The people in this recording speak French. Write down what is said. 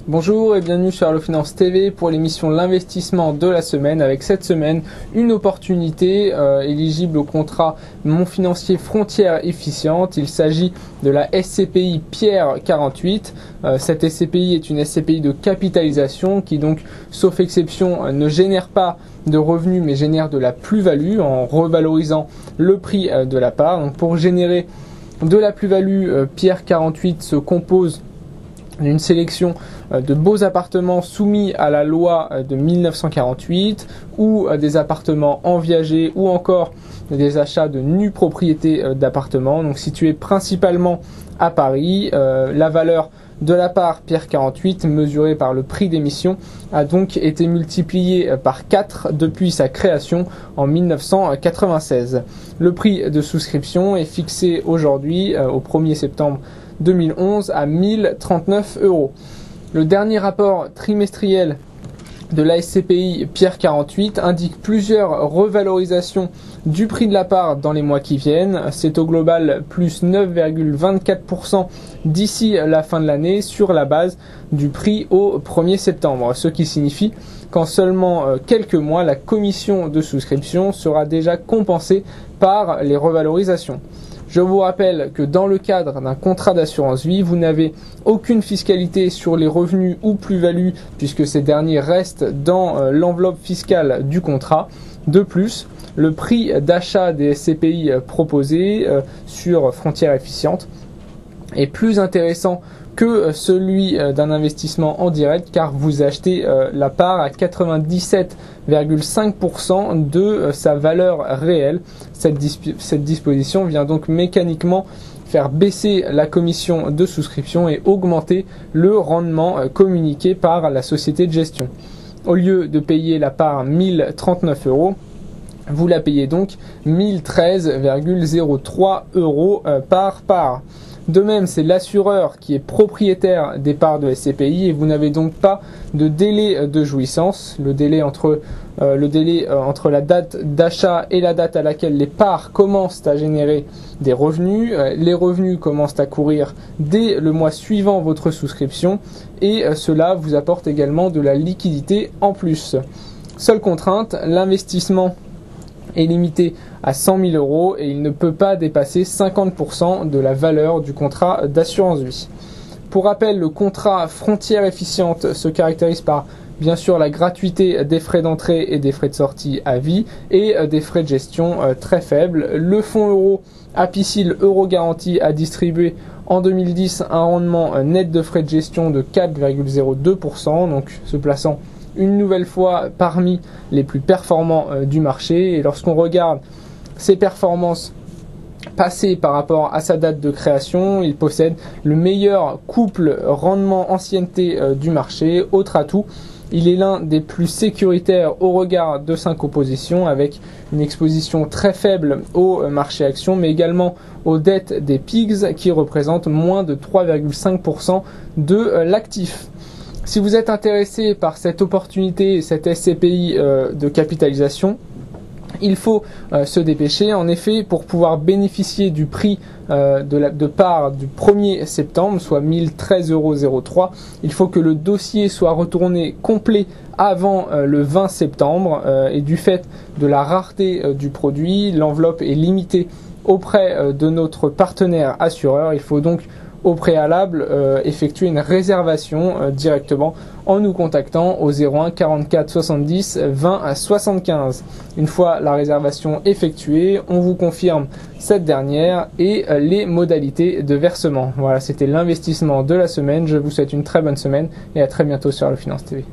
Bonjour et bienvenue sur Allofinance TV pour l'émission L'investissement de la semaine, avec cette semaine une opportunité éligible au contrat Mon Financier Frontière Efficiente. Il s'agit de la SCPI Pierre 48. Cette SCPI est une SCPI de capitalisation qui donc, sauf exception, ne génère pas de revenus mais génère de la plus-value en revalorisant le prix de la part. Donc pour générer de la plus-value, Pierre 48 se compose d'une sélection de beaux appartements soumis à la loi de 1948 ou des appartements en viager ou encore des achats de nues propriétés d'appartements, donc situés principalement à Paris. La valeur de la part Pierre 48 mesurée par le prix d'émission a donc été multipliée par 4 depuis sa création en 1996. Le prix de souscription est fixé aujourd'hui au 1er septembre 2011 à 1039 €. Le dernier rapport trimestriel de la SCPI Pierre 48 indique plusieurs revalorisations du prix de la part dans les mois qui viennent. C'est au global plus 9,24% d'ici la fin de l'année sur la base du prix au 1er septembre, ce qui signifie qu'en seulement quelques mois, la commission de souscription sera déjà compensée par les revalorisations. Je vous rappelle que dans le cadre d'un contrat d'assurance vie, vous n'avez aucune fiscalité sur les revenus ou plus-values puisque ces derniers restent dans l'enveloppe fiscale du contrat. De plus, le prix d'achat des SCPI proposés sur Frontière Efficiente est plus intéressant que celui d'un investissement en direct car vous achetez la part à 97,5% de sa valeur réelle. Cette disposition vient donc mécaniquement faire baisser la commission de souscription et augmenter le rendement communiqué par la société de gestion. Au lieu de payer la part 1039 €, vous la payez donc 1013,03 € par part. De même, c'est l'assureur qui est propriétaire des parts de SCPI et vous n'avez donc pas de délai de jouissance. Le délai entre la date d'achat et la date à laquelle les parts commencent à générer des revenus. Les revenus commencent à courir dès le mois suivant votre souscription et cela vous apporte également de la liquidité en plus. Seule contrainte, l'investissement est limité à 100 000 € et il ne peut pas dépasser 50% de la valeur du contrat d'assurance vie. Pour rappel, le contrat Frontière Efficiente se caractérise par bien sûr la gratuité des frais d'entrée et des frais de sortie à vie et des frais de gestion très faibles. Le fonds euro Apicil Euro Garantie a distribué en 2010 un rendement net de frais de gestion de 4,02%, donc se plaçant une nouvelle fois parmi les plus performants du marché. Et lorsqu'on regarde ses performances passées par rapport à sa date de création, il possède le meilleur couple rendement ancienneté du marché. Autre atout, il est l'un des plus sécuritaires au regard de sa composition, avec une exposition très faible au marché actions, mais également aux dettes des PIGS qui représentent moins de 3,5% de l'actif. Si vous êtes intéressé par cette opportunité, cette SCPI de capitalisation, il faut se dépêcher. En effet, pour pouvoir bénéficier du prix de part du 1er septembre, soit 1013,03 €, il faut que le dossier soit retourné complet avant le 20 septembre. Et du fait de la rareté du produit, l'enveloppe est limitée auprès de notre partenaire assureur. Il faut donc au préalable effectuer une réservation directement en nous contactant au 01 44 70 20 75. Une fois la réservation effectuée, on vous confirme cette dernière et les modalités de versement. Voilà, c'était l'investissement de la semaine. Je vous souhaite une très bonne semaine et à très bientôt sur Allofinance TV.